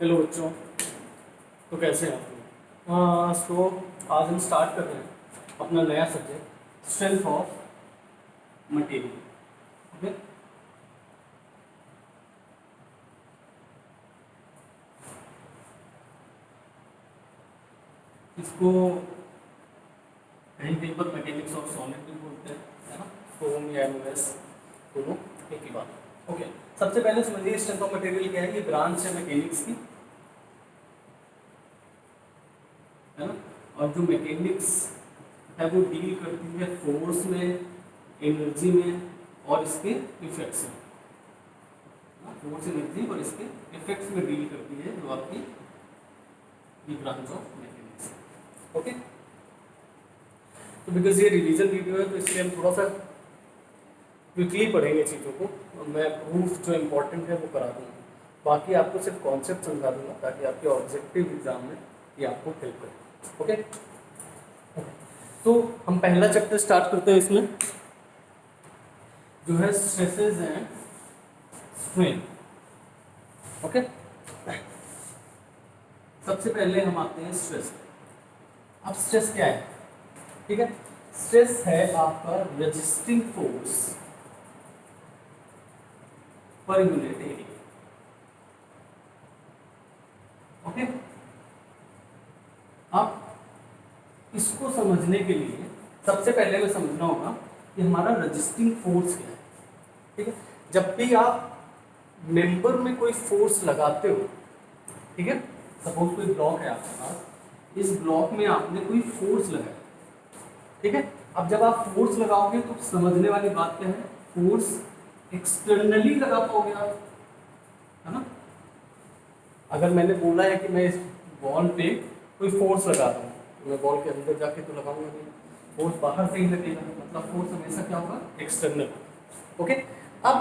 Hello बच्चों, तो कैसे हैं आप लोग। सो आज हम स्टार्ट कर रहे हैं अपना नया subject strength of material. Okay, इसको कहीं कहीं पर मैकेनिक्स ऑफ सॉलिड भी बोलते हैं, है ना। फोम या एमओएस दोनों एक ही बात। ओके, सबसे पहले समझिए स्ट्रेंथ ऑफ मटेरियल क्या है। ये ब्रांच है मैकेनिक्स की, है ना। और जो मैकेनिक्स है वो डील करती है फोर्स में, एनर्जी में और इसके इफेक्ट्स में। फोर्स, एनर्जी और इसके इफेक्ट्स में डील करती है जो आपकी ये ब्रांच ऑफ मैकेनिक्स। ओके, तो बिकॉज ये रिवीजन वीडियो है तो इसलिए हम थोड़ा सा क्विकली पढ़ेंगे चीज़ों को, और मैं प्रूफ जो इम्पोर्टेंट है वो करा दूँगा। बाकी आपको सिर्फ कॉन्सेप्ट समझा दूँगा ताकि आपके ऑब्जेक्टिव एग्जाम में ये आपको हेल्प करे। ओके, तो हम पहला चैप्टर स्टार्ट करते हैं। इसमें जो है स्ट्रेसेस एंड स्ट्रेन। ओके, सबसे पहले हम आते हैं स्ट्रेस। अब स्ट्रेस क्या है, ठीक है। स्ट्रेस है आपका resisting force per unit area. Okay, अब इसको समझने के लिए सबसे पहले हमें समझना होगा कि हमारा रेजिस्टिंग फोर्स क्या है, ठीक है। जब भी आप मेंबर में कोई फोर्स लगाते हो, ठीक है, सपोज कोई ब्लॉक है आपके पास, इस ब्लॉक में आपने कोई फोर्स लगाया, ठीक है। अब जब आप फोर्स लगाओगे तो समझने वाली बात क्या है, फोर्स एक्सटर्नली लगा पाओगे आप, है ना। अगर मैंने बोला है कि मैं इस बॉल पे कोई फोर्स लगाता हूँ तो मैं बॉल के अंदर जाके तो लगाऊंगा नहीं, फोर्स बाहर से ही लगेगा, मतलब फोर्स हमेशा क्या होगा, एक्सटर्नल। ओके, अब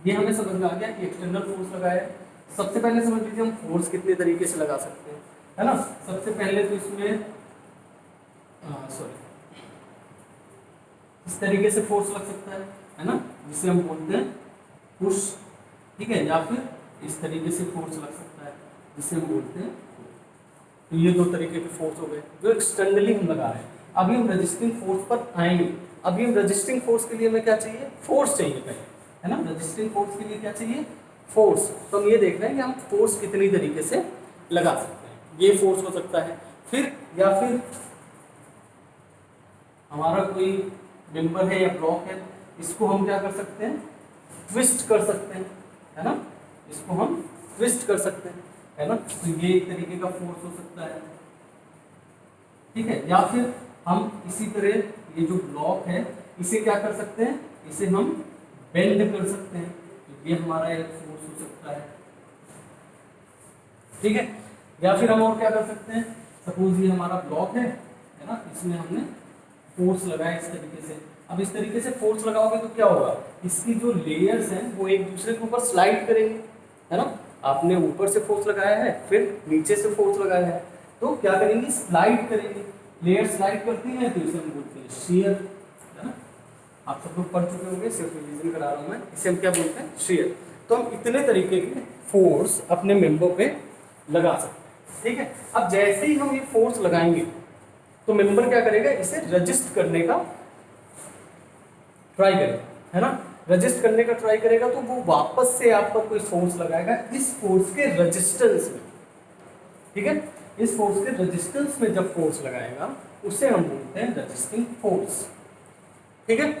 ये हमें समझ में आ गया कि एक्सटर्नल फोर्स लगाया है। सबसे पहले समझ लीजिए हम फोर्स कितने तरीके से लगा सकते हैं, है ना। सबसे पहले तो इसमें इस तरीके से फोर्स लग सकता है ना, जिसे हम बोलते हैं पुश, ठीक है, या फिर इस तरीके से फोर्स लग सकता है जिसे हम बोलते हैं। तो ये दो तरीके के फोर्स हो गए जो एक्सटर्नली हम लगा रहे हैं। अभी हम रजिस्टिंग फोर्स पर आएंगे। अभी हम रजिस्टिंग फोर्स के लिए हमें क्या चाहिए, फोर्स चाहिए पहले, है ना। रजिस्टिंग फोर्स के लिए क्या चाहिए, फोर्स। तो हम ये देख रहे हैं कि हम फोर्स कितनी तरीके से लगा सकते हैं। ये फोर्स हो सकता है, फिर या फिर हमारा कोई मेंबर है या ब्लॉक है, इसको हम क्या कर सकते हैं, ट्विस्ट कर सकते हैं, है ना। इसको हम ट्विस्ट कर सकते हैं, है ना। तो ये एक तरीके का फोर्स हो सकता है, ठीक है। या फिर हम इसी तरह ये जो ब्लॉक है इसे क्या कर सकते हैं, इसे हम बेंड कर सकते हैं, तो ये हमारा एक फोर्स हो सकता है, ठीक है। या फिर हम और क्या कर सकते हैं, सपोज ये हमारा ब्लॉक है ना, इसमें हमने फोर्स लगाया इस तरीके से। अब इस तरीके से फोर्स लगाओगे तो क्या होगा, इसकी जो लेयर्स हैं वो एक दूसरे के ऊपर स्लाइड करेंगे, है ना। आपने ऊपर से फोर्स लगाया है, फिर नीचे से फोर्स लगाया है, तो क्या करेंगे, स्लाइड करेंगे। लेयर स्लाइड करती है तो इसे हम बोलते हैं शियर, है ना। आप सब लोग पढ़ चुके होंगे, सिर्फ रिवीजन करा रहा हूँ मैं। इसे हम क्या बोलते हैं, शियर। तो हम इतने तरीके के फोर्स अपने मेंबर पे लगा सकते हैं, ठीक है। अब जैसे ही हम ये फोर्स लगाएंगे तो मेंबर क्या करेगा, इसे रजिस्ट करने का ट्राई करेगा, है ना। रजिस्ट करने का ट्राई करेगा तो वो वापस से आप पर कोई फोर्स लगाएगा इस फोर्स के रेजिस्टेंस में, ठीक है। इस फोर्स के रेजिस्टेंस में जब फोर्स लगाएगा उसे हम बोलते हैं रजिस्टिंग फोर्स, ठीक है।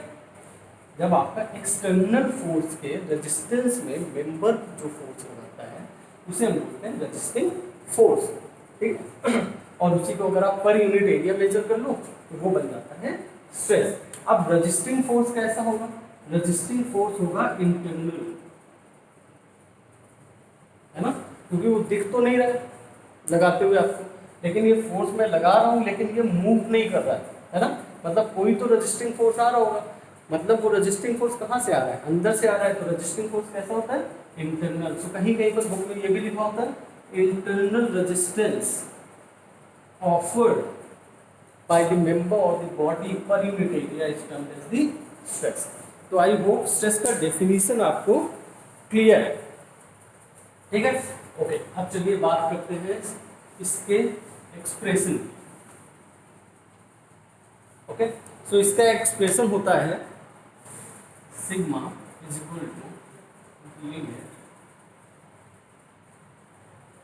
जब आपका एक्सटर्नल फोर्स के रेजिस्टेंस में मेंबर जो फोर्स लगाता है उसे हम बोलते हैं रजिस्टिंग फोर्स, ठीक है। और उसी को अगर आप पर यूनिट एरिया मेजर कर लो तो वो बन जाता है स्ट्रेस। अब रजिस्टिंग फोर्स कैसा होगा, रजिस्टिंग फोर्स होगा इंटरनल, है ना, क्योंकि वो दिख तो नहीं रहा है लगाते हुए आपको, लेकिन ये फोर्स मैं लगा रहा हूँ लेकिन ये मूव नहीं कर रहा है ना। मतलब कोई तो रजिस्टिंग फोर्स आ रहा होगा, मतलब वो रजिस्टिंग फोर्स कहाँ से आ रहा है, अंदर से आ रहा है। तो रजिस्टिंग फोर्स कैसा होता है, इंटरनल। सो कहीं कहीं पर बुक में ये भी लिखा होता है internal resistance offered by the member of the body per unit area is termed as the stress। तो आई होप स्ट्रेस का डेफिनेशन आपको क्लियर है। ठीक है। ओके, अब चलिए बात करते हैं इसके एक्सप्रेशन। ओके, सो इसका एक्सप्रेशन होता है sigma is equal to limit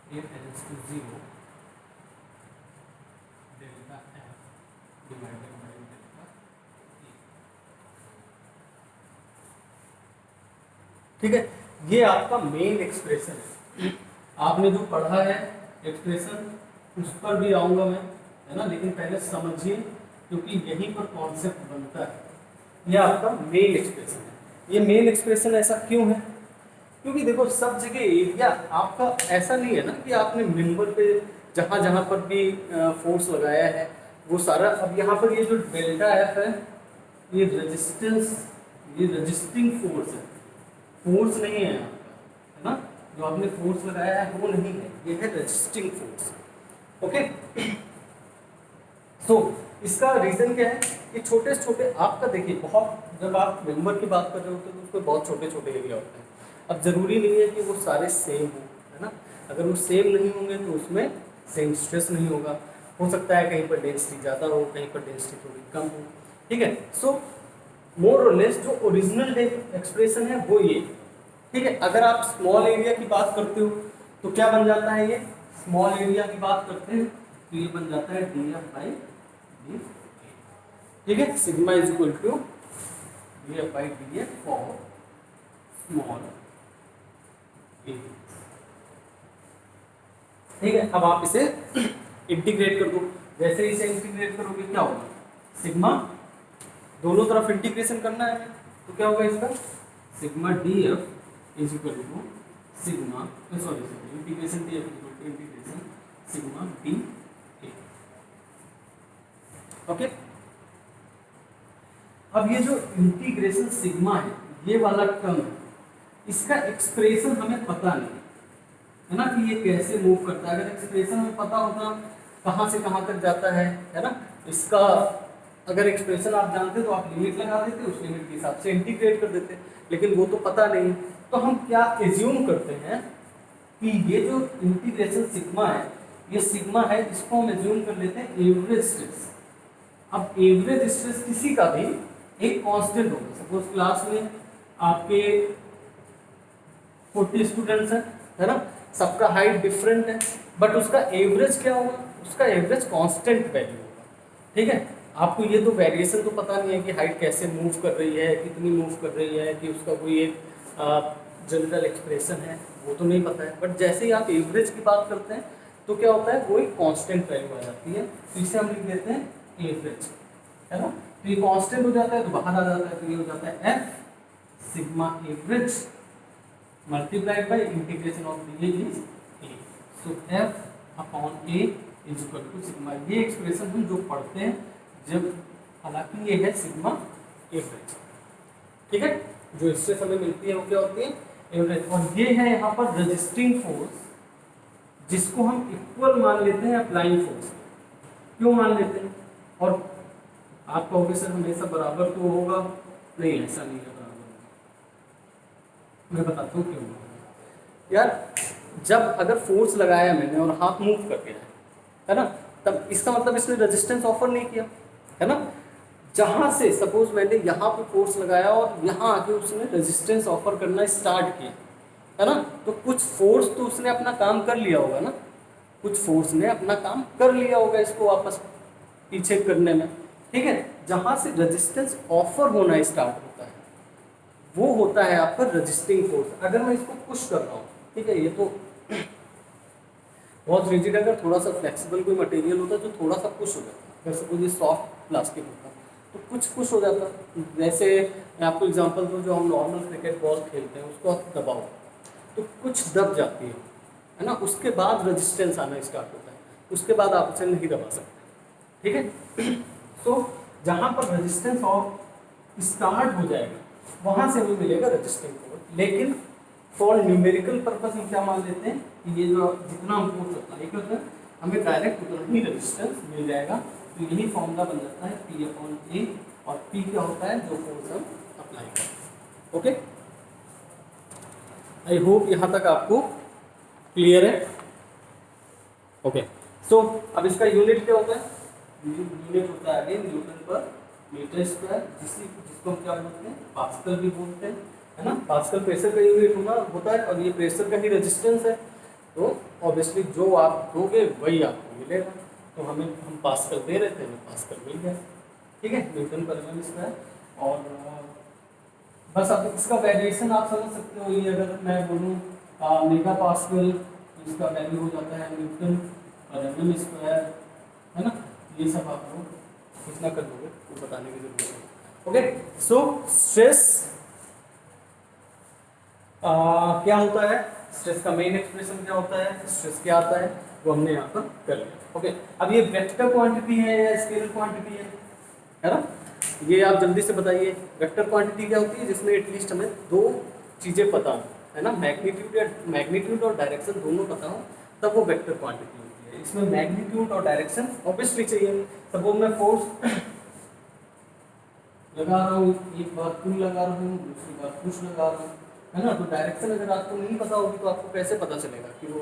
A tends to 0 delta F divided by delta E. ठीक है, ये आपका मेन एक्सप्रेशन है। आपने जो पढ़ा है एक्सप्रेशन उस पर भी आऊंगा मैं, है ना, लेकिन पहले समझिए क्योंकि यहीं पर कॉन्सेप्ट बनता है। ये आपका मेन एक्सप्रेशन है। ये मेन एक्सप्रेशन ऐसा क्यों है? क्योंकि देखो सब जगह एरिया आपका ऐसा नहीं है ना कि आपने मेंबर पे जहाँ जहाँ पर भी फोर्स लगाया है वो सारा, अब यहाँ पर ये जो डेल्टा एफ है ये रेजिस्टेंस, ये रजिस्टिंग फोर्स है, फोर्स नहीं है आपका, है ना, जो आपने फोर्स लगाया है वो नहीं है, ये है रजिस्टिंग फोर्स। ओके, सो इसका रीजन क्या है कि छोटे छोटे आपका देखिए बहुत, जब आप मेंबर की बात कर रहे होते हैं तो उसमें बहुत छोटे छोटे एरिया होते हैं। अब जरूरी नहीं है कि वो सारे सेम हो, है ना, अगर वो सेम नहीं होंगे तो उसमें सेम स्ट्रेस नहीं होगा। हो सकता है कहीं पर डेंसिटी ज़्यादा हो, कहीं पर डेंसिटी थोड़ी कम हो। ठीक है, सो मोर और लेस जो ओरिजिनल एक्सप्रेशन है वो ये। ठीक है, अगर आप स्मॉल एरिया की बात करते हो तो क्या बन जाता है, ये स्मॉल एरिया की बात करते हैं तो ये बन जाता है डी एफ बाई डी। ठीक है, sigma is equal to D F by D F for small area. ठीक है, अब आप इसे इंटीग्रेट कर दो। जैसे इसे इंटीग्रेट करोगे क्या होगा, सिग्मा दोनों तरफ इंटीग्रेशन करना है हमें, तो क्या होगा इसका sigma D F is equal to sigma, sorry integration D F is equal to integration sigma D A. Okay, अब ये जो इंटीग्रेशन सिग्मा है ये वाला टर्म है, इसका एक्सप्रेशन हमें पता नहीं है ना कि ये कैसे मूव करता है। अगर एक्सप्रेशन हमें पता होता कहाँ से कहाँ तक जाता है ना, इसका अगर एक्सप्रेशन आप जानते तो आप लिमिट लगा देते, उस लिमिट के हिसाब से इंटीग्रेट कर देते, लेकिन वो तो पता नहीं। तो हम क्या एज्यूम करते हैं कि ये जो इंटीग्रेशन सिग्मा है, ये सिग्मा है, इसको हम एज्यूम कर लेते हैं एवरेज स्ट्रेस। अब एवरेज स्ट्रेस किसी का भी एक कांस्टेंट होगा। सपोज क्लास में आपके 40 स्टूडेंट्स हैं, है ना, सबका हाइट डिफरेंट है, बट उसका एवरेज क्या होगा, उसका एवरेज कांस्टेंट वैल्यू होगा। ठीक है, आपको ये तो वेरिएशन तो पता नहीं है कि हाइट कैसे मूव कर रही है, कितनी मूव कर रही है, कि उसका कोई एक जनरल एक्सप्रेशन है, वो तो नहीं पता है। बट जैसे ही आप एवरेज की बात करते हैं तो क्या होता है, वो एक कांस्टेंट वैल्यू आ जाती है, तो इसे हम लिख देते हैं एवरेज, है ना। तो ये कांस्टेंट हो जाता है तो बाहर आ जाता है, तो ये हो जाता है F sigma average multiplied by integration of D is A. So F upon A is equal to sigma. ये एक्सप्रेशन हम जो पढ़ते हैं जब, हालांकि ये है सिग्मा एवरेज। ठीक है, जो स्ट्रेस हमें मिलती है वो क्या होती है, एवरेज। और ये है यहाँ पर रजिस्टिंग फोर्स, जिसको हम इक्वल मान लेते हैं अप्लाइंग फोर्स। क्यों मान लेते हैं, और आप कहोगे सर हमेशा बराबर तो होगा, नहीं ऐसा नहीं है बराबर। मैं बताता हूँ क्यों। यार जब अगर फोर्स लगाया मैंने और हाथ मूव कर गया है ना, तब इसका मतलब इसने रेजिस्टेंस ऑफर नहीं किया, है ना। जहाँ से सपोज मैंने यहाँ पे फोर्स लगाया और यहाँ आके उसने रेजिस्टेंस ऑफर करना स्टार्ट किया, है ना, तो कुछ फोर्स तो उसने अपना काम कर लिया होगा ना, कुछ फोर्स ने अपना काम कर लिया होगा इसको वापस पीछे करने में। ठीक है, जहाँ से रेजिस्टेंस ऑफर होना स्टार्ट होता है वो होता है आपका रजिस्टिंग फोर्स। अगर मैं इसको पुश कर रहा हूँ, ठीक है, ये तो बहुत रिजिड, अगर थोड़ा सा फ्लेक्सिबल कोई मटेरियल होता जो थोड़ा सा पुश हो जाता, अगर सपोज ये सॉफ्ट प्लास्टिक होता तो कुछ पुश हो जाता। जैसे मैं आपको एग्जांपल दूँ, जो हम नॉर्मल क्रिकेट बॉल खेलते हैं उसको आप दबाओ तो कुछ दब जाती है ना, उसके बाद रेजिस्टेंस आना स्टार्ट होता है, उसके बाद आप उसे नहीं दबा सकते। ठीक है, तो जहाँ पर रेजिस्टेंस ऑफ स्टार्ट हो जाएगा वहाँ से हमें मिलेगा रेजिस्टिंग फोर्स। लेकिन फॉर न्यूमेरिकल पर्पस हम क्या मान लेते हैं कि ये जो जितना हम फोर्स अप्लाई करते हैं हमें डायरेक्ट उतना ही रेजिस्टेंस मिल जाएगा। तो यही फॉर्मूला बन जाता है P अपॉन ए, और P क्या होता है, जो फोर्स हम अप्लाई करते हैं। ओके, आई होप यहाँ तक आपको क्लियर है? ओके, सो अब इसका यूनिट क्या होता है? यूनिट होता है अगेन न्यूटन पर मीटर स्क्वायर, जिसको हम क्या बोलते हैं? पास्कल भी बोलते हैं, है ना। पास्कल प्रेशर का यूनिट होता है और ये प्रेशर का ही रेजिस्टेंस है, तो ऑब्वियसली जो आप दोगे वही आपको मिलेगा। तो हम पास्कल दे रहे थे, हमें पास्कल मिल गया, ठीक है, न्यूटन पर एम स्क्वायर। और बस अब इसका वेरिएशन आप समझ सकते हो, ये अगर मैं बोलूँ मेगा पास्कल, इसका वैल्यू हो जाता है न्यूटन पर एम स्क्वायर, है ना। ये सब आप लोग इतना कर लोगे तो बताने की जरूरत है। ओके, सो स्ट्रेस क्या होता है, स्ट्रेस का मेन एक्सप्रेशन क्या होता है, स्ट्रेस क्या आता है, वो हमने यहाँ पर कर लिया। ओके, अब ये वेक्टर क्वांटिटी है या स्केलर क्वांटिटी है ना, ये आप जल्दी से बताइए। वेक्टर क्वांटिटी क्या होती है? जिसमें एटलीस्ट हमें दो चीज़ें पता हो, है ना, मैग्नीट्यूड और डायरेक्शन दोनों पता हो, तब वो वेक्टर क्वांटिटी होती है। इसमें मैग्नीट्यूड और डायरेक्शन ऑब्वियसली चाहिए। सपोज मैं फोर्स लगा रहा हूँ, एक बार पुल लगा रहा हूँ, दूसरी बार पुश लगा रहा हूँ, है ना। तो डायरेक्शन अगर आपको नहीं पता होगी तो आपको कैसे पता चलेगा कि वो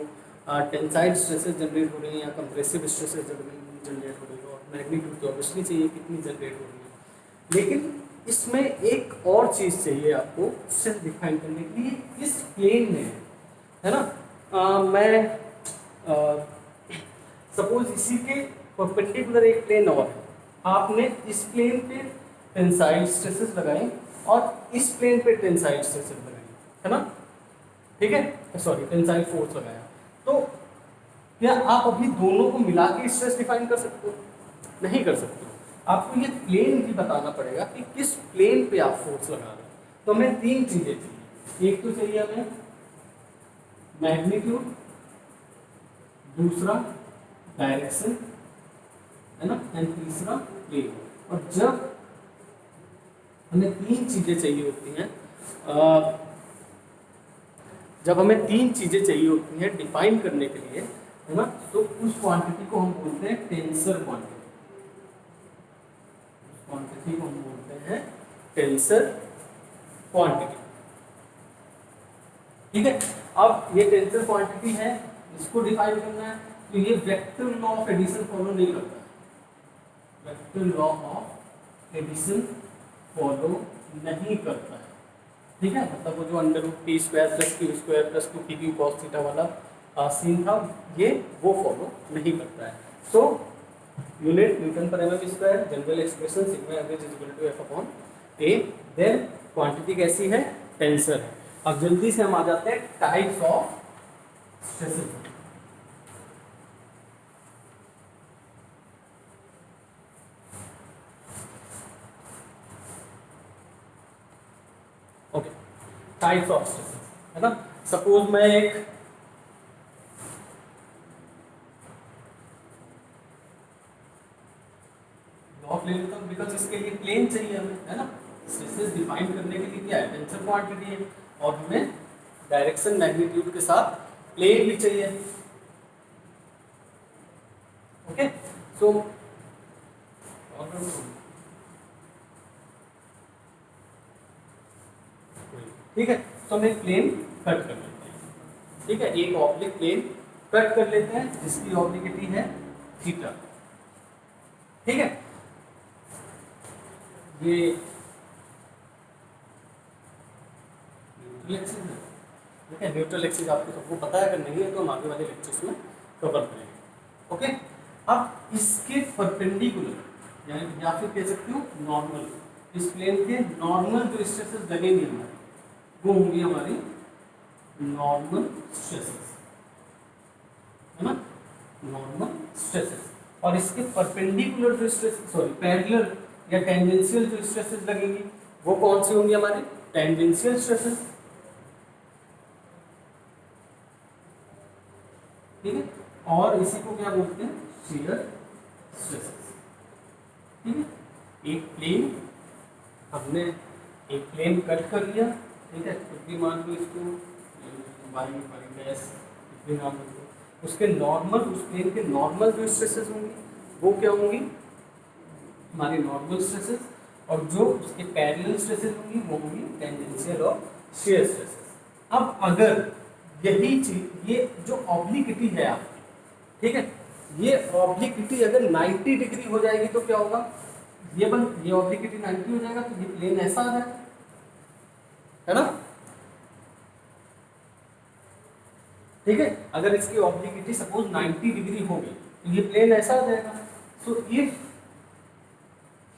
टेंसाइल स्ट्रेसेस जनरेट हो रही हैं या कंप्रेसिव स्ट्रेसेस जनरेट हो रही है। और मैग्नीट्यूड तो ऑब्वियसली चाहिए कितनी जनरेट हो रही है। लेकिन इसमें एक और चीज़ चाहिए आपको स्ट्रेस डिफाइन करने के लिए, किस प्लेन में है ना। मैं सपोज इसी के परपेंडिकुलर एक प्लेन और है, आपने इस प्लेन पे टेंसाइल स्ट्रेसेस लगाए और इस प्लेन पे टेंसाइल स्ट्रेसेस लगाए, है ना, ठीक है, सॉरी टेंसाइल फोर्स लगाया, तो क्या आप अभी दोनों को मिला के स्ट्रेस डिफाइन कर सकते हो? नहीं कर सकते हो। आपको ये प्लेन भी बताना पड़ेगा कि किस प्लेन पे आप फोर्स लगा रहे हो। तो हमें तीन चीजें चाहिए, एक तो चाहिए हमें मैग्नीट्यूड, दूसरा डायरेक्शन, है ना, एंड तीसरा प्लेन। और जब हमें तीन चीजें चाहिए होती हैं, जब हमें तीन चीजें चाहिए होती हैं डिफाइन करने के लिए, है ना, तो उस क्वांटिटी को हम बोलते हैं टेंसर क्वांटिटी। उस क्वांटिटी को हम बोलते हैं टेंसर क्वांटिटी, ठीक है। अब ये टेंसर क्वांटिटी है, इसको डिफाइन करना है, तो ये vector law of addition follow नहीं करता है। Vector law of addition follow नहीं करता है, ठीक है। मतलब वो जो under root T square plus Q square plus 2pq cos theta वाला सीन था, ये वो फॉलो नहीं करता है। सो यूनिट न्यूटन पर MM square, general expression sigma average is equal to F upon A, then quantity कैसी है? टेंसर है। अब जल्दी से हम आ जाते हैं types of stresses. Okay, types of stresses, है ना। सपोज मैं एक ब्लॉक ले लेता हूँ, बिकॉज इसके लिए प्लेन चाहिए हमें, है ना। स्ट्रेसेस डिफाइन करने के लिए क्या है? टेंसर क्वांटिटी है, और हमें डायरेक्शन मैग्नीट्यूड के साथ प्लेन भी चाहिए। ओके, सो ठीक है, तो हम एक प्लेन कट कर लेते हैं, ठीक है, एक ऑब्लिक प्लेन कट कर लेते हैं जिसकी ऑब्लिकिटी है थीटा, ठीक है। ये न्यूट्रल एक्सिस है, ठीक है। न्यूट्रल एक्सिस आपको सबको पता है, अगर नहीं है तो हम आगे वाले लेक्चर्स में कवर करेंगे। ओके, अब इसके परपेंडिकुलर या फिर कह सकते हो नॉर्मल, इस प्लेन के नॉर्मल जो स्ट्रेसेस लगेंगे हमारे, वो होंगी हमारी नॉर्मल स्ट्रेसेस, है ना, नॉर्मल स्ट्रेसेस। और इसके परपेंडिकुलर जो स्ट्रेसेस, सॉरी पैरेलल या टेंजेंशियल जो स्ट्रेसेस लगेंगी, वो कौन सी होंगी? हमारी टेंजेंशियल स्ट्रेसेस, ठीक है। और इसी को क्या बोलते हैं? शियर स्ट्रेसेस, ठीक है। एक प्लेन, हमने एक प्लेन कट कर लिया, ठीक है, कुछ भी मान लो इसको, वाई गैस कुछ भी नाम लो, उसके नॉर्मल, उस प्लेन के नॉर्मल जो स्ट्रेसेस होंगी वो क्या होंगी? हमारी नॉर्मल स्ट्रेसेस। और जो उसके पैरेलल स्ट्रेसेस होंगी वो होंगी टेंजेंशियल और शियर स्ट्रेसेस। अब अगर यही चीज, ये जो ऑब्लिक्विटी है आप, ठीक है, ये ऑब्लिक्विटी अगर 90 डिग्री हो जाएगी तो क्या होगा, ये ऑब्लिक्विटी 90 हो जाएगा तो ये प्लेन ऐसा आ जाएगा, है ना। ठीक है, अगर इसकी ऑब्लिक्विटी सपोज 90 डिग्री हो गई तो ये प्लेन ऐसा आ जाएगा। So if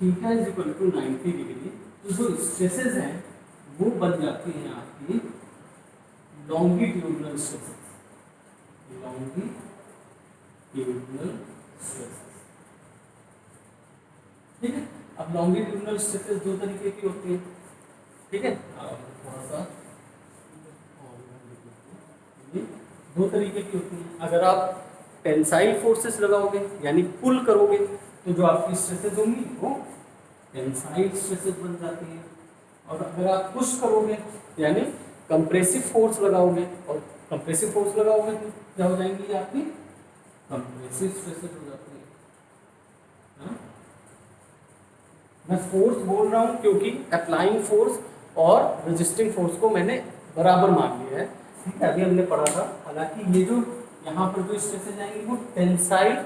theta is equal to 90 degree, तो जो स्ट्रेसेस हैं वो बन जाती हैं आपकी लॉन्गिट्यूडनल स्ट्रेसेस, लॉन्गिट्यूडनल स्ट्रेसेस। ठीक है, अब लॉन्गिट्यूडनल स्ट्रेसेस दो तरीके की होती हैं, ठीक है, थोड़ा सा दो तरीके की होती हैं। अगर आप टेंसाइल फोर्सेस लगाओगे यानी पुल करोगे तो जो आपकी स्ट्रेसेस होंगी वो टेंसाइल स्ट्रेसेस बन जाती हैं, और अगर आप पुश करोगे यानी कंप्रेसिव फोर्स लगाओगे, और कंप्रेसिव फोर्स लगाओगे तो क्या हो जाएंगी आपकी कंप्रेसिव स्ट्रेसेस हो जाती है। मैं फोर्स बोल रहा हूँ क्योंकि अप्लाइंग फोर्स और रेजिस्टिंग फोर्स को मैंने बराबर मान लिया है, ठीक है, अभी हमने पढ़ा था। हालांकि ये जो यहाँ पर जो स्ट्रेसेस आएंगी वो टेंसाइल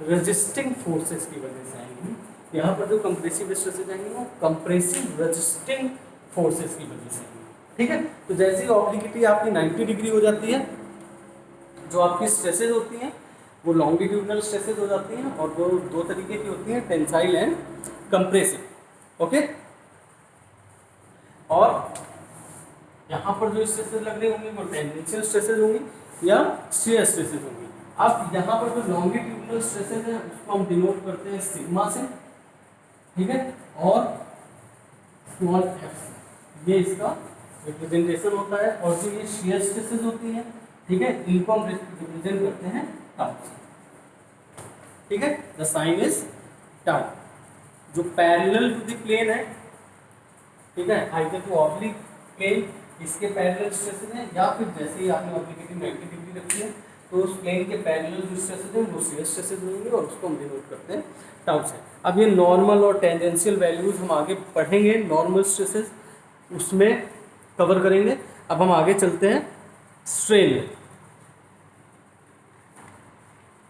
रेजिस्टिंग फोर्सेस की वजह से आएंगी, यहाँ पर जो कंप्रेसिव स्ट्रेसेस आएंगी वो कंप्रेसिव रेजिस्टिंग फोर्सेस की वजह से आएंगी। ठीक है, तो जैसे ही ऑब्लिक्विटी आपकी 90 डिग्री हो जाती है, जो आपकी स्ट्रेसेस होती हैं वो लॉन्गिट्यूडनल स्ट्रेसेस हो जाती हैं, और वो दो तरीके की होती हैं, टेंसाइल एंड कंप्रेसिव। ओके, और यहाँ पर जो स्ट्रेसेस लग रहे होंगे वो टेंजेंशियल स्ट्रेसेस होंगी या शियर स्ट्रेसेस होंगी। अब यहाँ पर जो लॉन्गिट्यूडनल स्ट्रेसेस हैं उसको हम डिनोट करते हैं सिग्मा से, ठीक है, और स्मॉल एफ से, ये इसका रिप्रेजेंटेशन होता है। और जो ये शियर स्ट्रेसेस होती हैं, ठीक है, इनको हम रिप्रेजेंट करते हैं टाउ से, ठीक है, द साइन इज टाउ। जो पैरेलल टू द प्लेन है, ठीक है, आइदर टू ऑब्लिक प्लेन, इसके पैरेलल स्ट्रेसेस हैं, या फिर जैसे ही आपने ऑब्लिक्विटी 90 डिग्री रखी है तो उस प्लेन के पैरेलल जो स्ट्रेसेस हैं वो शियर स्ट्रेसेस होंगे, और उसको हम डिनोट करते हैं टाउ से। अब ये नॉर्मल और टेंजेंशियल वैल्यूज हम आगे पढ़ेंगे, नॉर्मल स्ट्रेसेस उसमें कवर करेंगे। अब हम आगे चलते हैं स्ट्रेन में।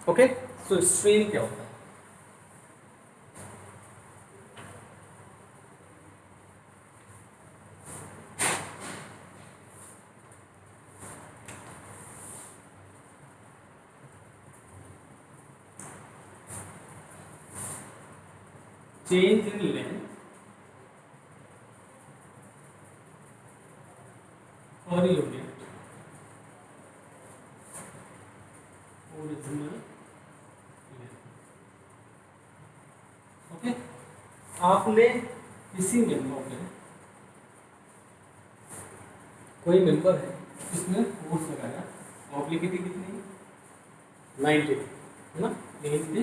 ओके, सो स्ट्रेन क्या होता है? change in length per unit original length। Okay, आपने किसी मेंबर में, कोई मेंबर है इसमें फोर्स लगाया, ऑब्लिक्विटी कितनी 90 है ना, यहीं पे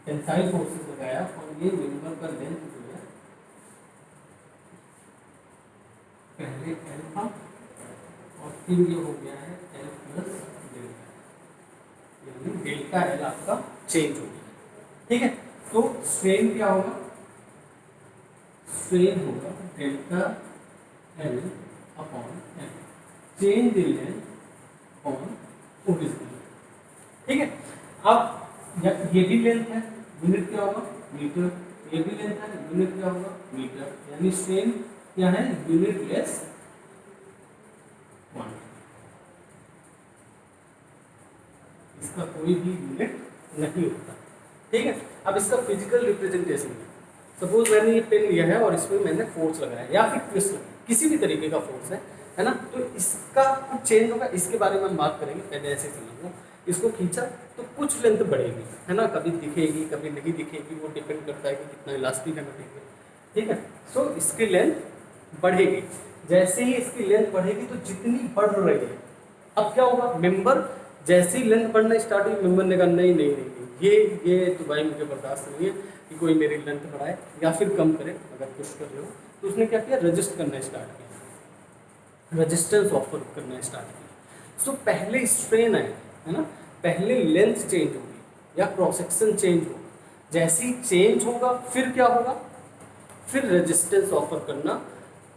टेंसाइल फोर्सेस लगाया, और ये मेंबर का लेंथ जो है पहले एल था और फिर ये हो गया है एल प्लस डेल्टा, यानी डेल्टा एल आपका चेंज हो गया। ठीक है, तो स्ट्रेन क्या होगा? स्ट्रेन होगा delta L upon L, change in length upon original. ठीक है, अब ये भी लेंथ है, यूनिट क्या होगा मीटर, ये भी लेंथ है, यूनिट क्या होगा मीटर, यानी स्ट्रेन क्या है यूनिट लेस क्वांटिटी, इसका कोई भी यूनिट नहीं होता। ठीक है, अब इसका फिजिकल रिप्रेजेंटेशन है, सपोज मैंने ये पेन लिया है और इसमें मैंने फोर्स लगाया या फिर ट्विस्ट लगाया, किसी भी तरीके का फोर्स है ना, तो इसका कुछ चेंज होगा, इसके बारे में हम बात करेंगे। पहले ऐसे समझ लो, इसको खींचा तो कुछ लेंथ बढ़ेगी, है ना, कभी दिखेगी कभी नहीं दिखेगी, वो डिपेंड करता है कि कितना इलास्टिक है मटेरियल। ठीक है, सो इसकी लेंथ बढ़ेगी, जैसे ही इसकी लेंथ बढ़ेगी तो जितनी बढ़ रही है, अब क्या होगा, मेंबर जैसे ही लेंथ बढ़ना स्टार्ट हुई, मेंबर ने कहा नहीं नहीं नहीं, ये तो भाई मुझे बर्दाश्त नहीं है कि कोई मेरी लेंथ बढ़ाए या फिर कम करे, अगर पुश कर रहे हो तो उसने क्या किया, रजिस्ट करना स्टार्ट किया, रजिस्टेंस ऑफर करना स्टार्ट किया। सो पहले स्ट्रेन है ना, पहले लेंथ चेंज होगी या क्रॉस सेक्शन चेंज होगा, जैसे ही चेंज होगा फिर क्या होगा, फिर रेजिस्टेंस ऑफर करना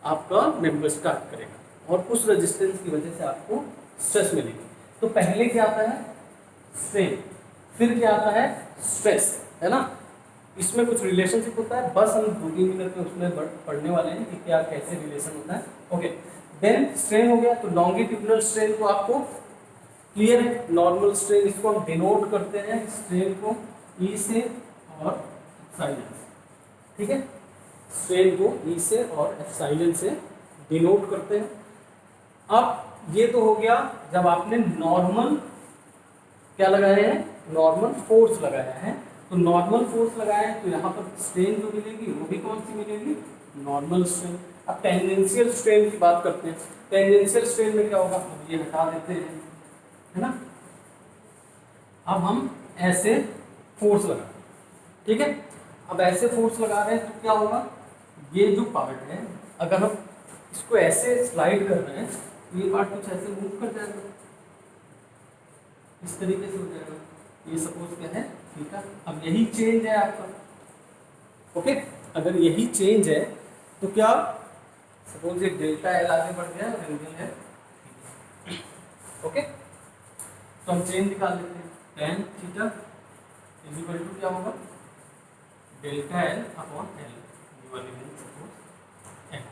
आपका मेंबर स्टार्ट करेगा, और उस रेजिस्टेंस की वजह से आपको स्ट्रेस मिलेगी। तो पहले क्या आता है स्ट्रेन, फिर क्या आता है स्ट्रेस, है ना। इसमें कुछ रिलेशनशिप होता है, बस हम 2-3 मिनट में उसमें पढ़ने वाले हैं कि क्या कैसे रिलेशन होता है। ओके, देन स्ट्रेन हो गया, तो लॉन्गिट्यूडिनल स्ट्रेन को आपको क्लियर है। नॉर्मल स्ट्रेन इसको हम डिनोट करते हैं स्ट्रेन को ई से और एप्सिलॉन से, ठीक है। स्ट्रेन को ई से और एप्सिलॉन से डिनोट करते हैं। अब ये तो हो गया जब आपने नॉर्मल क्या लगाया है, नॉर्मल फोर्स लगाया है। तो नॉर्मल फोर्स लगाया है तो यहाँ पर स्ट्रेन जो मिलेगी वो भी कौन सी मिलेगी, नॉर्मल स्ट्रेन। अब टेंजेंशियल स्ट्रेन की बात करते हैं। टेंजेंशियल स्ट्रेन में क्या होगा, अब ये हटा देते हैं, है ना। अब हम ऐसे फोर्स लगा रहे हैं, ठीक है। अब ऐसे फोर्स लगा रहे हैं तो क्या होगा, ये जो पार्ट है अगर हम इसको ऐसे स्लाइड कर रहे हैं तो ये पार्ट कुछ ऐसे मूव कर जाएगा, इस तरीके से हो जाएगा। ये सपोज क्या है थीटा। अब यही चेंज है आपका, ओके। अगर यही चेंज है तो क्या, सपोज ये डेल्टा एल आगे बढ़ गया और एंगल है, ओके। तो हम चेंज निकाल लेते हैं, tan theta is equal to क्या होगा, delta L upon L, suppose L,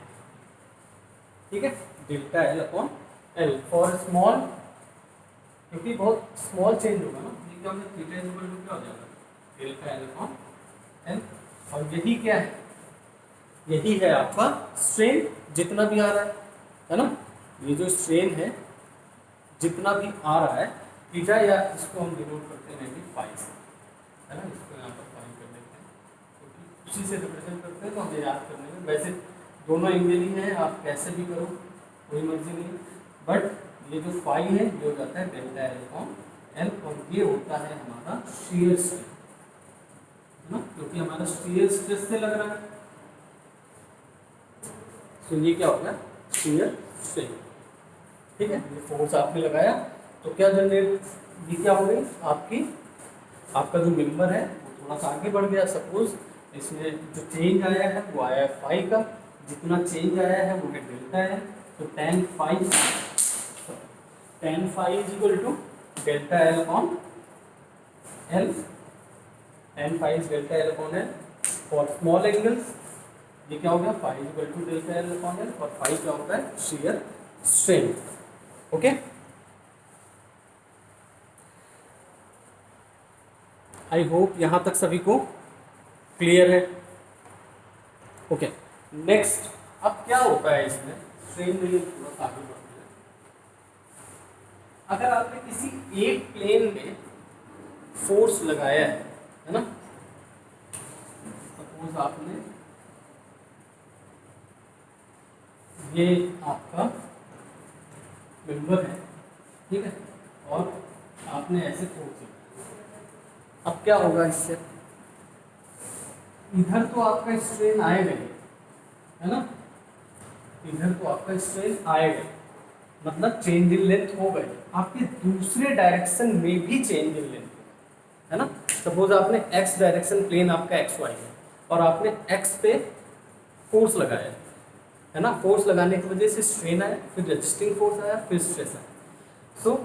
ठीक है। Delta L upon L for small, क्योंकि बहुत स्मॉल चेंज होगा ना, ये क्या होगा, थीटा इज इक्वल टू क्या हो जाएगा, डेल्टा एल अपॉन एल। और यही क्या है, यही है आपका स्ट्रेन जितना भी आ रहा है ना। ये जो स्ट्रेन है जितना भी आ रहा है थीटा, या इसको हम डिनोट करते हैं नेगेटिव फाई से, है ना। इसको यहाँ पर फाई कर देते हैं क्योंकि उसी से रिप्रेजेंट करते हैं, तो हमें याद करने में वैसे दोनों एंगल ही हैं, आप कैसे भी करो कोई मर्जी नहीं, बट ये जो फाई है ये हो जाता है डेल्टा एल अपॉन एल, और ये होता है हमारा शीयर स्ट्रेन, है ना, क्योंकि हमारा शीयर स्ट्रेस से लग रहा है। तो ये क्या हो गया, शीयर स्ट्रेन, ठीक है। ये फोर्स आपने लगाया तो क्या जनरेट, ये क्या हो गई आपकी, आपका जो मेंबर है वो थोड़ा सा आगे बढ़ गया। सपोज इसमें जो चेंज आया है वो आया है फाई का, जितना चेंज आया है वो है डेल्टा है। तो tan phi is equal to delta L upon L, tan phi is delta L upon L for small angles. ये क्या हो गया, phi is equal to delta L upon L, और फाई क्या होता है, shear strain, okay. I hope यहाँ तक सभी को क्लियर है, ओके। नेक्स्ट, अब क्या होता है इसमें स्ट्रेन में, थोड़ा सा आगे बढ़ते हैं। अगर आपने किसी एक प्लेन में फोर्स लगाया है ना, सपोज आपने ये आपका मेंबर है, ठीक है, और आपने ऐसे फोर्स लगाया। अब क्या होगा इससे, इधर तो आपका स्ट्रेन आएगा ही, है ना, इधर तो आपका स्ट्रेन आएगा, मतलब चेंज इन लेंथ हो गई। आपके दूसरे डायरेक्शन में भी चेंज इन लेंथ, है ना। सपोज आपने एक्स डायरेक्शन प्लेन आपका एक्स वाई है और आपने एक्स पे फोर्स लगाया है ना। फोर्स लगाने की वजह से स्ट्रेन आया, फिर रेजिस्टिंग फोर्स आया, फिर स्ट्रेस आया। सो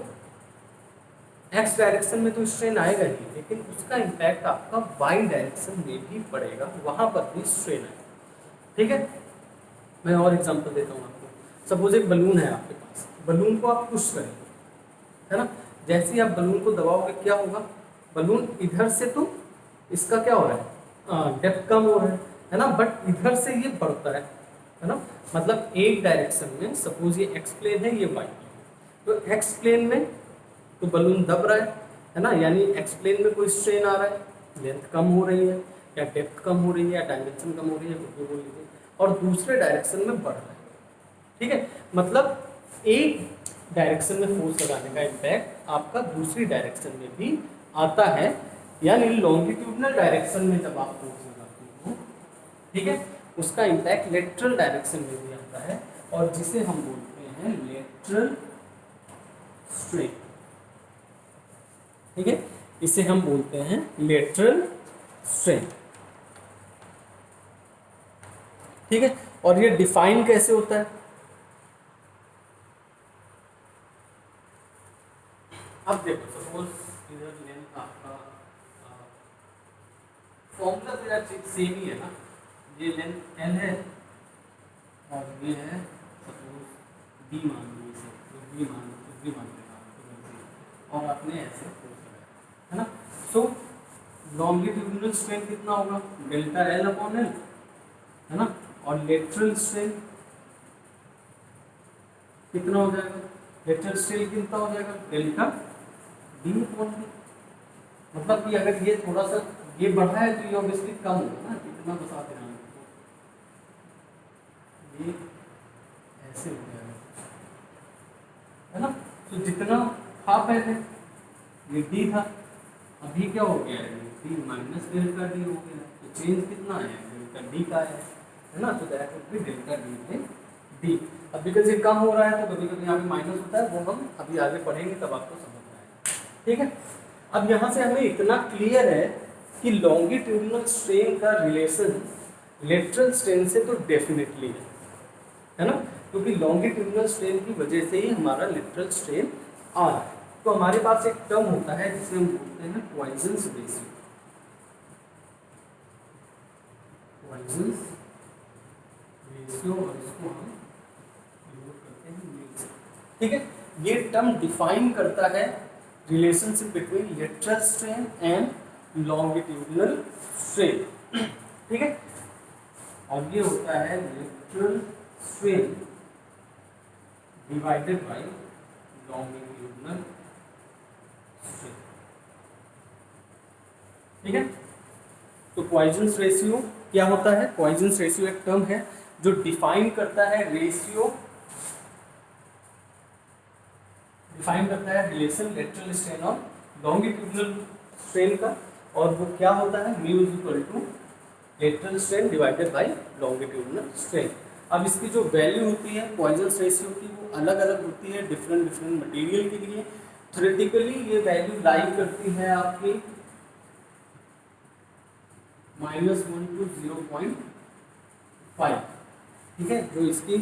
एक्स डायरेक्शन में तो स्ट्रेन आएगा ही, लेकिन उसका इम्पैक्ट आपका वाई डायरेक्शन में भी पड़ेगा, वहाँ पर भी स्ट्रेन आएगा, ठीक है। मैं और एग्जांपल देता हूँ आपको। सपोज एक बलून है आपके पास, बलून को आप पुश करेंगे, है ना। जैसे ही आप बलून को दबाओगे क्या होगा, बलून इधर से तो इसका क्या हो रहा है, डेप्थ कम हो रहा है ना, बट इधर से ये बढ़ता है ना। मतलब एक डायरेक्शन में, सपोज ये एक्स प्लेन है, ये वाई प्लेन, तो एक्स प्लेन में तो बलून दब रहा है ना, यानी एक्स प्लेन में कोई स्ट्रेन आ रहा है, लेंथ कम हो रही है या डेप्थ कम हो रही है या डायमेंशन कम हो रही है, कुछ भी बोल लीजिए, और दूसरे डायरेक्शन में बढ़ रहा है, ठीक है। मतलब एक डायरेक्शन में फोर्स लगाने का इम्पैक्ट आपका दूसरी डायरेक्शन में भी आता है, यानी लॉन्गिट्यूडनल डायरेक्शन में जब आप फोर्स लगाते हो, ठीक है, उसका इम्पैक्ट लेटरल डायरेक्शन में भी आता है, और जिसे हम बोलते हैं लेटरल स्ट्रेन, ठीक है, इसे हम बोलते हैं लेटरल स्ट्रेन, ठीक है। और ये डिफाइन कैसे होता है, अब देखो सपोज इधर लेंथ आपका फॉर्मूला तो यार सेम ही है ना, ये लेंथ एल है और ये है सपोज डी मान लो, इसे कुछ भी मान लो, कुछ भी मान लेना, और आपने ऐसे फोर्स लगाया है ना। सो लॉन्गिट्यूडिनल स्ट्रेन कितना होगा, डेल्टा एल अपॉन एल, है ना, और लेटरल स्ट्रेन कितना हो जाएगा, लेटरल स्ट्रेन कितना हो जाएगा, डेल्टा डी अपॉन डी। मतलब कि अगर ये थोड़ा सा ये बढ़ा है तो ये ऑब्वियसली कम होगा ना, कितना बता देना ये ऐसे हो जाएगा, है ना। तो जितना था पहले ये डी था, अभी क्या हो गया है, डी माइनस डेल्टा डी हो गया, तो चेंज कितना है, डेल्टा डी का है ना। तो that would be delta D by D. अब बिकॉज ये कम हो रहा है तो कभी कभी यहाँ पे माइनस होता है, वो हम अभी आगे पढ़ेंगे तब आपको समझ में आएगा, ठीक है। अब यहाँ से हमें इतना क्लियर है कि लॉन्गिट्यूडिनल स्ट्रेन का रिलेशन लेटरल स्ट्रेन से तो डेफिनेटली है ना, क्योंकि लॉन्गिट्यूडिनल स्ट्रेन की वजह से ही हमारा लेटरल स्ट्रेन आ रहा है। तो हमारे पास एक टर्म होता है जिसे हम बोलते हैं पॉइजन्स रेशियो, पॉइजन्स रेशियो, और इसको हम यूज करते हैं मीन से, ठीक है। ये टर्म डिफाइन करता है relationship between lateral strain and longitudinal strain, ठीक है। और ये होता है lateral strain divided by longitudinal strain, ठीक है। तो पॉइजन्स रेशियो क्या होता है, पॉइजन्स रेशियो एक टर्म है जो डिफाइन करता है रेशियो, डिफाइन करता है रिलेशन लेटरल स्ट्रेन और लॉन्गिट्यूडिनल स्ट्रेन का, और वो क्या होता है, mu is equal to lateral strain divided by longitudinal strain. अब इसकी जो वैल्यू होती है पॉइजन्स रेशियो की वो अलग अलग होती है डिफरेंट डिफरेंट मटेरियल के लिए। थ्योरेटिकली ये वैल्यू लाई करती है आपकी -1 to 0.5, ठीक है। जो इसकी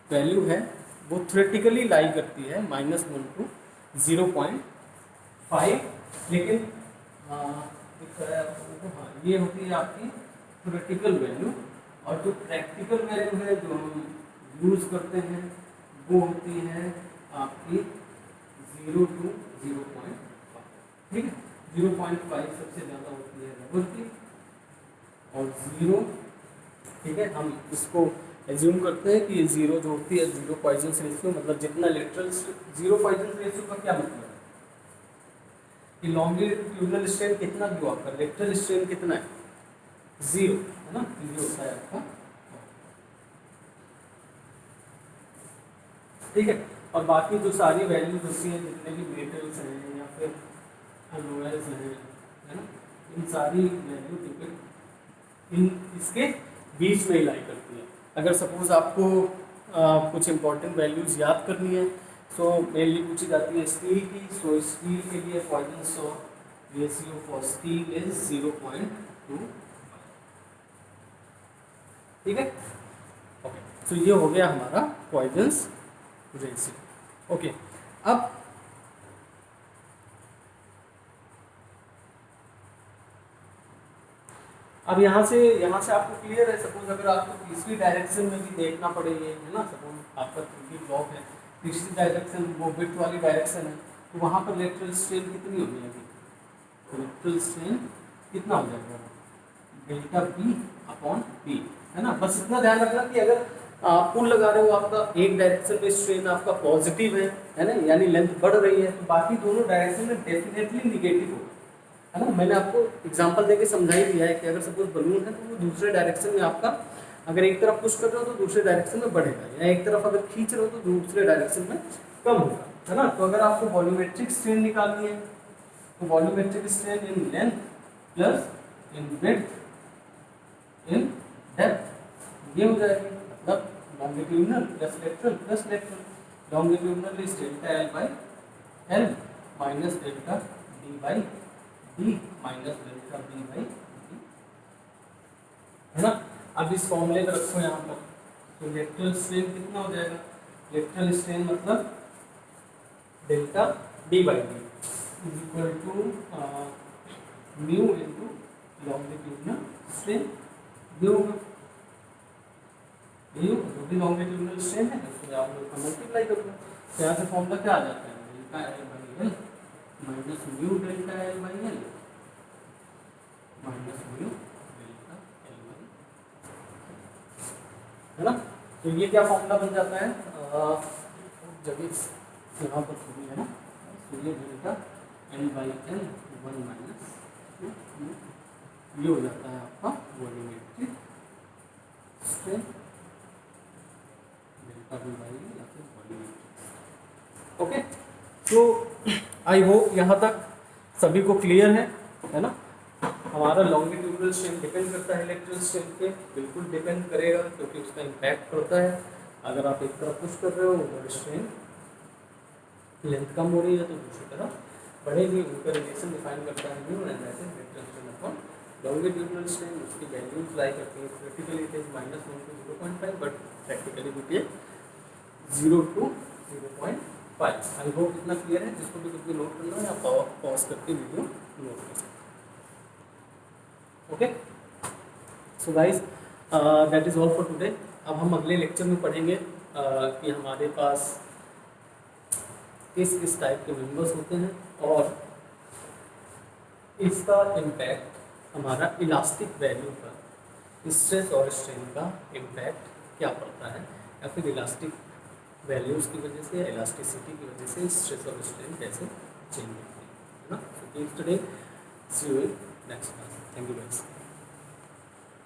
वैल्यू है वो थ्योरेटिकली लाई करती है -1 to 0.5, लेकिन हाँ ये होती है आपकी थ्योरेटिकल वैल्यू, और जो प्रैक्टिकल वैल्यू है जो हम यूज़ करते हैं वो होती है आपकी 0 to 0.5, ठीक है। 0.5 सबसे ज़्यादा होती है रबर की, और 0, ठीक है। हम इसको एज्यूम करते हैं कि ये 0 जो होती है, 0 पॉइजन्स रेशियो, मतलब जितना लेटरल 0 पॉइजन्स रेशियो का क्या मतलब है कि लॉन्गिट्यूडिनल स्ट्रेन कितना भी आपका, लेटरल स्ट्रेन कितना है, 0, है ना, ये होता है आपका, ठीक है। और बाकी जो सारी वैल्यूज होती हैं जितने भी मेटल्स हैं या फिर एलॉयज हैं, है ना, इन सारी वैल्यू इन इसके बीच में ही लाई करती है। अगर सपोज आपको कुछ इंपॉर्टेंट वैल्यूज याद करनी है सो मेनली पूछी जाती है स्टील की, सो स्टील के लिए Poisson's ratio for steel is 0.2, ठीक है। ओके, तो ये हो गया हमारा पॉइजन्स रेशियो। ओके, अब यहाँ से आपको क्लियर है। सपोज अगर आपको तीसरी डायरेक्शन में भी देखना पड़े, ये है ना, सपोज आपका 3D ब्लॉक है, तीसरी डायरेक्शन वो बिट वाली डायरेक्शन है, तो वहाँ पर लेटरल स्ट्रेन कितनी हो जाएगी, तो लेटरल स्ट्रेन कितना हो जाएगा, डेल्टा बी अपॉन बी, है ना। बस इतना ध्यान रखना कि अगर पुल लगा रहे हो आपका एक डायरेक्शन में स्ट्रेन आपका पॉजिटिव है ना, यानी लेंथ बढ़ रही है, तो बाकी दोनों डायरेक्शन में डेफिनेटली निगेटिव होगा, है ना। मैंने आपको एग्जांपल देके समझा ही दिया है कि अगर सपोज बलून है तो वो दूसरे डायरेक्शन में आपका, अगर एक तरफ पुश कर रहे हो तो दूसरे डायरेक्शन में बढ़ेगा, या एक तरफ अगर खींच रहे हो तो दूसरे डायरेक्शन में कम होगा, है ना। तो अगर आपको वॉल्यूमेट्रिक स्ट्रेन निकालनी है तो volumetric strain in length plus in width in depth ये हो जाएगी, मतलब longitudinal plus lateral, longitudinal is delta L by L minus delta D by D minus delta B by D, है ना। अब इस फॉर्मूले को रखो यहाँ पर, तो लेटरल स्ट्रेन कितना हो जाएगा, लेटरल स्ट्रेन मतलब delta D by D is equal to mu into longitudinal strain. ये होगा ये जो भी लॉन्गिट्यूडनल स्ट्रेन है उसको आप लोग का मल्टीप्लाई करोगे, तो यहाँ से फॉर्मूला क्या आ जाता है, delta L by L minus mu delta L by L minus mu delta L by, है ना। तो ये क्या फॉर्मूला बन जाता है, जगह यहाँ पर थोड़ी है ना, तो ये delta L by L one minus ये हो जाता है आपका volumetric strain delta we by या फिर वॉल्यूमेट्रिक। ओके, तो आई होप यहाँ तक सभी को क्लियर है ना। हमारा लॉन्गिट्यूडनल स्ट्रेन डिपेंड करता है इलेक्ट्रिकल स्ट्रेन पे, बिल्कुल डिपेंड करेगा क्योंकि उसका इम्पैक्ट पड़ता है। अगर आप एक तरफ पुश कर रहे हो और स्ट्रेन लेंथ कम हो रही है तो दूसरी तरफ बढ़ेगी, उनका रिलेशन डिफाइन करता है mu and that is vector strain upon longitudinal strain. उसकी वैल्यूज लाई करती है practically it is -1 to 0.5 but practically भी ये 0 to 0.5। आई होप इतना क्लियर है, जिसको भी कुछ भी नोट करना है आप पॉज करके वीडियो नोट कर सकते हैं। Okay, so guys that is all for today. अब हम अगले लेक्चर में पढ़ेंगे कि हमारे पास किस किस टाइप के मेंबर्स होते हैं और इसका इम्पैक्ट हमारा इलास्टिक वैल्यू पर, स्ट्रेस और स्ट्रेन का इम्पैक्ट क्या पड़ता है, या फिर इलास्टिक वैल्यूज़ की वजह से, इलास्टिसिटी की वजह से स्ट्रेस और स्ट्रेन कैसे चेंज होती है ना। So keep today, see you in next class. Thank you guys.